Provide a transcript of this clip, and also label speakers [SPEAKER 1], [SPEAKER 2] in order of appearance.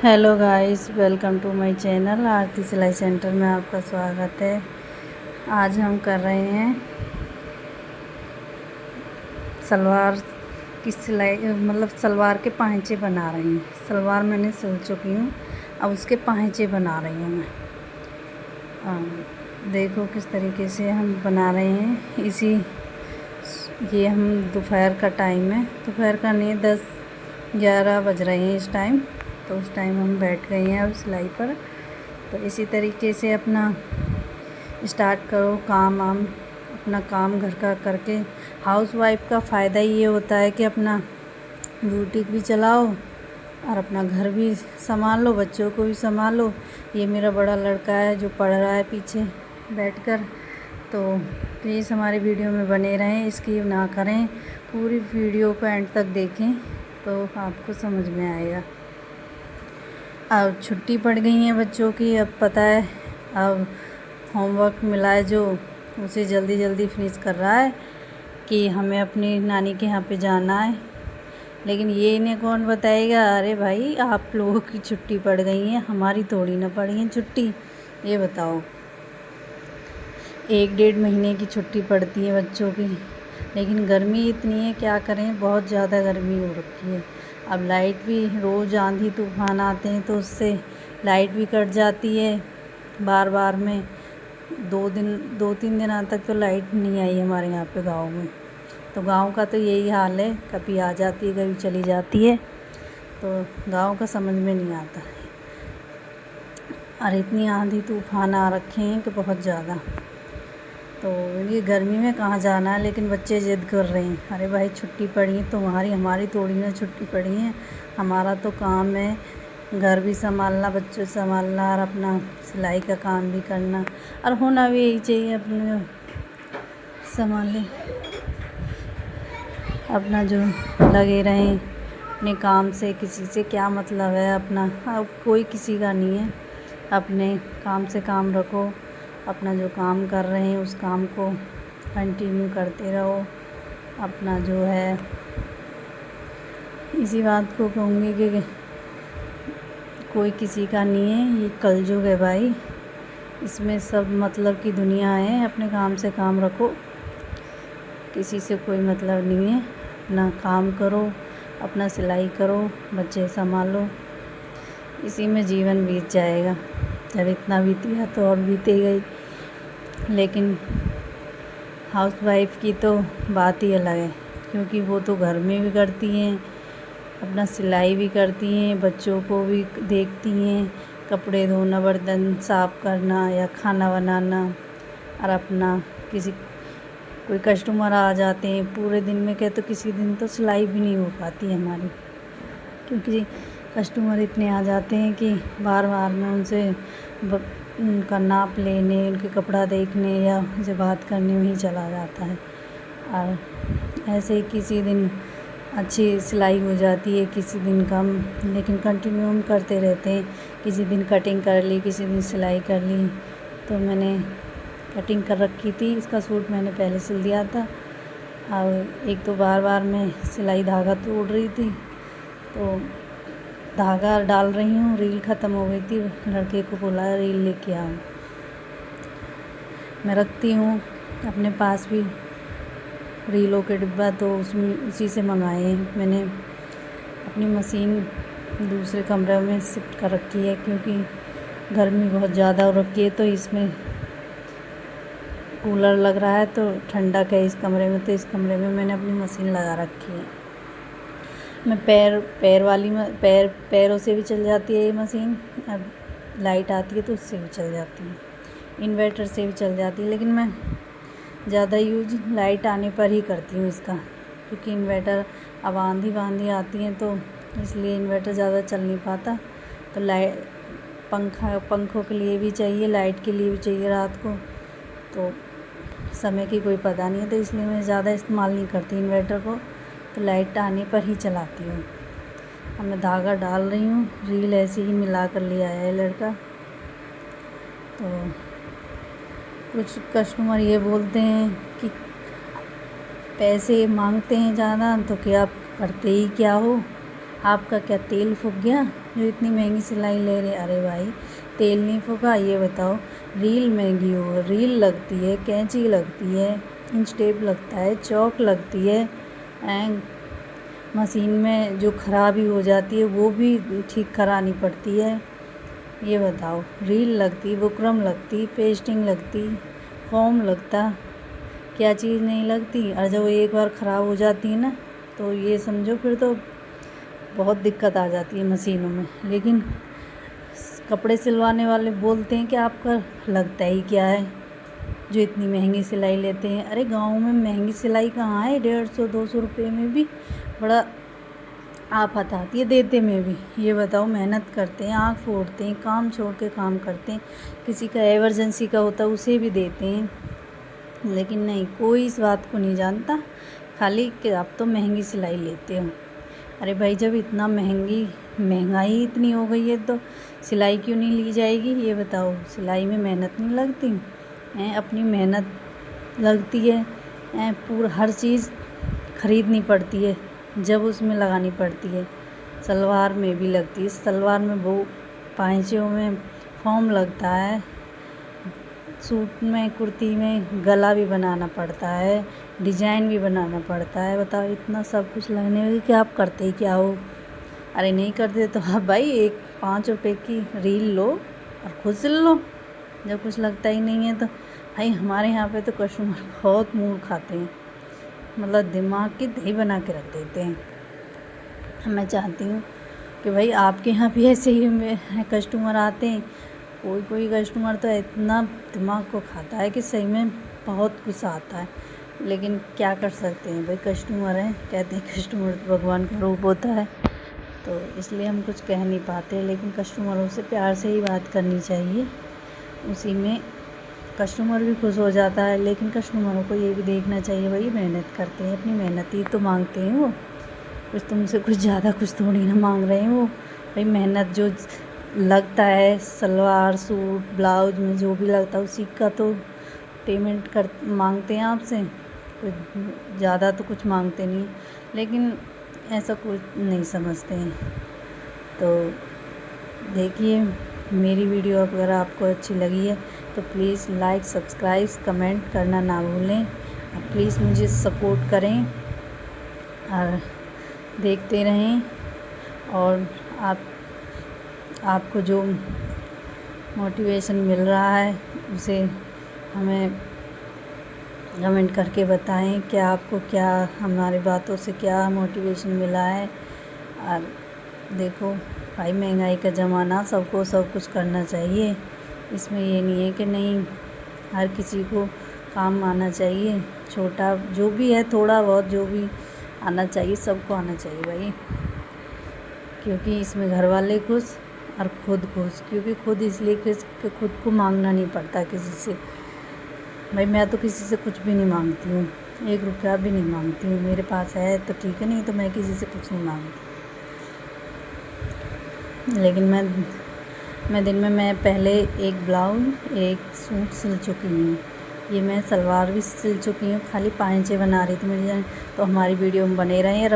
[SPEAKER 1] Hello guys, welcome to my channel Aarti Silai centre में आपका स्वागत है। आज हम कर रहे हैं सलवार की सिलाई, मतलब सलवार के पांचे बना रही हूँ। सलवार मैंने सिल चुकी हूँ, अब उसके पांचे बना रही हूँ मैं। देखो किस तरीके से हम बना रहे हैं। ये हम दोपहर का टाइम है, दोपहर का नहीं, 10-11 बज रहे हैं इस टाइम। तो उस टाइम हम बैठ गए हैं अब सिलाई पर। तो इसी तरीके से अपना स्टार्ट करो अपना काम घर का करके। हाउसवाइफ का फ़ायदा ये होता है कि अपना बुटीक भी चलाओ और अपना घर भी संभालो, बच्चों को भी संभालो। ये मेरा बड़ा लड़का है जो पढ़ रहा है पीछे बैठकर। तो प्लीज़ हमारी वीडियो में बने रहें, स्किप ना करें, पूरी वीडियो को एंड तक देखें तो आपको समझ में आएगा। अब छुट्टी पड़ गई है बच्चों की, अब पता है अब होमवर्क मिला है जो उसे जल्दी जल्दी फिनिश कर रहा है कि हमें अपनी नानी के यहाँ पे जाना है। लेकिन ये इन्हें कौन बताएगा, अरे भाई आप लोगों की छुट्टी पड़ गई है, हमारी थोड़ी ना पड़ी है छुट्टी। ये बताओ, 1-1.5 महीने की छुट्टी पड़ती है बच्चों की। लेकिन गर्मी इतनी है, क्या करें, बहुत ज़्यादा गर्मी हो रखी है। अब लाइट भी, रोज़ आंधी तूफान आते हैं तो उससे लाइट भी कट जाती है बार बार में। 2-3 दिन तक तो लाइट नहीं आई हमारे यहाँ पे गांव में। तो गांव का तो यही हाल है, कभी आ जाती है कभी चली जाती है। तो गांव का समझ में नहीं आता है। और इतनी आंधी तूफान आ रखे हैं कि बहुत ज़्यादा। तो ये गर्मी में कहाँ जाना है, लेकिन बच्चे ज़िद कर रहे हैं। अरे भाई छुट्टी पड़ी है तो हमारी थोड़ी ना छुट्टी पड़ी है। हमारा तो काम है घर भी संभालना, बच्चे संभालना और अपना सिलाई का काम भी करना। और होना भी यही चाहिए, अपने संभालें, अपना जो लगे रहें अपने काम से। किसी से क्या मतलब है, अपना अब कोई किसी का नहीं है। अपने काम से काम रखो, अपना जो काम कर रहे हैं उस काम को कंटिन्यू करते रहो। अपना जो है, इसी बात को कहूँगी कि कोई किसी का नहीं है, ये कलयुग है भाई। इसमें सब मतलब की दुनिया है। अपने काम से काम रखो, किसी से कोई मतलब नहीं है। अपना काम करो, अपना सिलाई करो, बच्चे संभालो, इसी में जीवन बीत जाएगा। जब इतना बीतेगा तो और बीतेगा ही। लेकिन हाउसवाइफ की तो बात ही अलग है, क्योंकि वो तो घर में भी करती हैं, अपना सिलाई भी करती हैं, बच्चों को भी देखती हैं, कपड़े धोना, बर्तन साफ़ करना या खाना बनाना। और अपना कोई कस्टमर आ जाते हैं पूरे दिन में, तो किसी दिन तो सिलाई भी नहीं हो पाती है हमारी, क्योंकि कस्टमर इतने आ जाते हैं कि बार बार में उनसे उनका नाप लेने, उनके कपड़ा देखने या उनसे बात करने में ही चला जाता है। और ऐसे ही किसी दिन अच्छी सिलाई हो जाती है, किसी दिन कम, लेकिन कंटिन्यू हम करते रहते हैं। किसी दिन कटिंग कर ली, किसी दिन सिलाई कर ली। तो मैंने कटिंग कर रखी थी, इसका सूट मैंने पहले सिल दिया था। और एक तो बार बार मैं सिलाई धागा तोड़ रही थी, तो धागा डाल रही हूँ, रील ख़त्म हो गई थी। लड़के को बोला रील लेके आओ। मैं रखती हूँ अपने पास भी रीलों के डिब्बा, तो उसी से मंगाए हैं मैंने। अपनी मशीन दूसरे कमरे में शिफ्ट कर रखी है, क्योंकि गर्मी बहुत ज़्यादा हो रखी है। तो इसमें कूलर लग रहा है तो ठंडक है इस कमरे में, तो इस कमरे में मैंने अपनी मशीन लगा रखी है। मैं पैरों से भी चल जाती है ये मशीन। अब लाइट आती है तो उससे भी चल जाती है, इन्वर्टर से भी चल जाती है। लेकिन मैं ज़्यादा यूज लाइट आने पर ही करती हूँ इसका, क्योंकि इन्वर्टर अब आंधी आती है तो इसलिए इन्वर्टर ज़्यादा चल नहीं पाता। तो पंखों के लिए भी चाहिए, लाइट के लिए भी चाहिए रात को। तो समय की कोई पता नहीं है, तो इसलिए मैं ज़्यादा इस्तेमाल नहीं करती इन्वर्टर को, तो लाइट आने पर ही चलाती हूँ। अब मैं धागा डाल रही हूँ, रील ऐसे ही मिला कर ले आया है लड़का। तो कुछ कस्टमर ये बोलते हैं कि पैसे मांगते हैं ज़्यादा, तो क्या करते ही क्या हो, آپ کا کیا تیل پھک گیا جو اتنی مہنگی سلائی لے رہے؟ ارے بھائی تیل نہیں پھکا، یہ بتاؤ ریل مہنگی ہو، ریل لگتی ہے، کینچی لگتی ہے، انچ ٹیپ لگتا ہے، چوک لگتی ہے، مشین میں جو خرابی ہو جاتی ہے وہ بھی ٹھیک کرانی پڑتی ہے۔ یہ بتاؤ ریل لگتی، بکرم لگتی، پیسٹنگ لگتی، فوم لگتا، کیا چیز نہیں لگتی؟ اور جب وہ ایک بار خراب ہو جاتی ہے نا تو یہ سمجھو پھر تو بہت دقت آ جاتی ہے مشینوں میں۔ لیکن کپڑے سلوانے والے بولتے ہیں کہ آپ کا لگتا ہی کیا ہے جو اتنی مہنگی سلائی لیتے ہیں۔ ارے گاؤں میں مہنگی سلائی کہاں ہے، 150 200 روپے میں بھی بڑا آفت آتی ہے دیتے میں بھی۔ یہ بتاؤ محنت کرتے ہیں، آنکھ پھوڑتے ہیں، کام چھوڑ کے کام کرتے ہیں، کسی کا ایمرجنسی کا ہوتا ہے اسے بھی دیتے ہیں، لیکن نہیں کوئی اس بات کو نہیں جانتا، خالی کہ آپ تو مہنگی سلائی لیتے ہو۔ ارے بھائی جب اتنا مہنگائی اتنی ہو گئی ہے تو سلائی کیوں نہیں لی جائے گی؟ یہ بتاؤ سلائی میں محنت نہیں لگتی؟ اپنی محنت لگتی ہے، ہر چیز خریدنی پڑتی ہے، جب اس میں لگانی پڑتی ہے۔ سلوار میں بھی لگتی ہے، سلوار میں وہ پائچوں میں فوم لگتا ہے، سوٹ میں کرتی میں گلا بھی بنانا پڑتا ہے، ڈیزائن بھی بنانا پڑتا ہے۔ بتاؤ اتنا سب کچھ لگنے میں کہ آپ کرتے ہی کیا ہو؟ ارے نہیں کرتے تو آپ بھائی ایک 5 روپے کی ریل لو اور خود سل لو، جب کچھ لگتا ہی نہیں ہے تو۔ بھائی ہمارے یہاں پہ تو کسٹمر بہت منہ کھاتے ہیں، مطلب دماغ کی دہی بنا کے رکھ دیتے ہیں۔ میں چاہتی ہوں کہ بھائی آپ کے یہاں بھی ایسے ہی کسٹمر آتے ہیں، کوئی کسٹمر تو اتنا دماغ کو کھاتا ہے کہ صحیح میں بہت غصہ آتا ہے، لیکن کیا کر سکتے ہیں بھائی، کسٹمر ہیں، کہتے ہیں کسٹمر بھگوان کا روپ ہوتا ہے، تو اس لیے ہم کچھ کہہ نہیں پاتے۔ لیکن کسٹمروں سے پیار سے ہی بات کرنی چاہیے، اسی میں کسٹمر بھی خوش ہو جاتا ہے۔ لیکن کسٹمروں کو یہ بھی دیکھنا چاہیے بھائی محنت کرتے ہیں، اپنی محنت ہی تو مانگتے ہیں، وہ کچھ تم سے کچھ زیادہ کچھ تھوڑی نہ مانگ رہے ہیں وہ۔ بھائی محنت جو لگتا ہے سلوار سوٹ بلاؤز میں جو بھی لگتا ہے اسی کا تو پیمنٹ مانگتے ہیں آپ سے، کچھ زیادہ تو کچھ مانگتے نہیں، لیکن ایسا کچھ نہیں سمجھتے ہیں۔ تو دیکھیے میری ویڈیو اگر آپ کو اچھی لگی ہے تو پلیز لائک سبسکرائب کمنٹ کرنا نہ بھولیں، پلیز مجھے سپورٹ کریں اور دیکھتے رہیں، اور آپ کو جو موٹیویشن مل رہا ہے اسے ہمیں کمنٹ کر کے بتائیں کہ آپ کو کیا ہماری باتوں سے کیا موٹیویشن ملا ہے۔ اور دیکھو بھائی مہنگائی کا زمانہ، سب کو سب کچھ کرنا چاہیے، اس میں یہ نہیں ہے کہ نہیں، ہر کسی کو کام آنا چاہیے، چھوٹا جو بھی ہے تھوڑا بہت جو بھی آنا چاہیے سب کو آنا چاہیے بھائی، کیونکہ اس میں گھر والے خوش اور خود خوش، کیونکہ خود اس لیے خوش کہ خود کو مانگنا نہیں پڑتا کسی سے۔ بھائی میں تو کسی سے کچھ بھی نہیں مانگتی ہوں، 1 روپیہ بھی نہیں مانگتی ہوں، میرے پاس ہے تو ٹھیک ہے، نہیں تو میں کسی سے کچھ نہیں مانگتی۔ لیکن میں دن میں پہلے 1 بلاؤز 1 سوٹ سل چکی ہوں، یہ میں سلوار بھی سل چکی ہوں، خالی پائچے بنا رہی تھی میری جان۔ تو ہماری ویڈیو میں بنے رہیں۔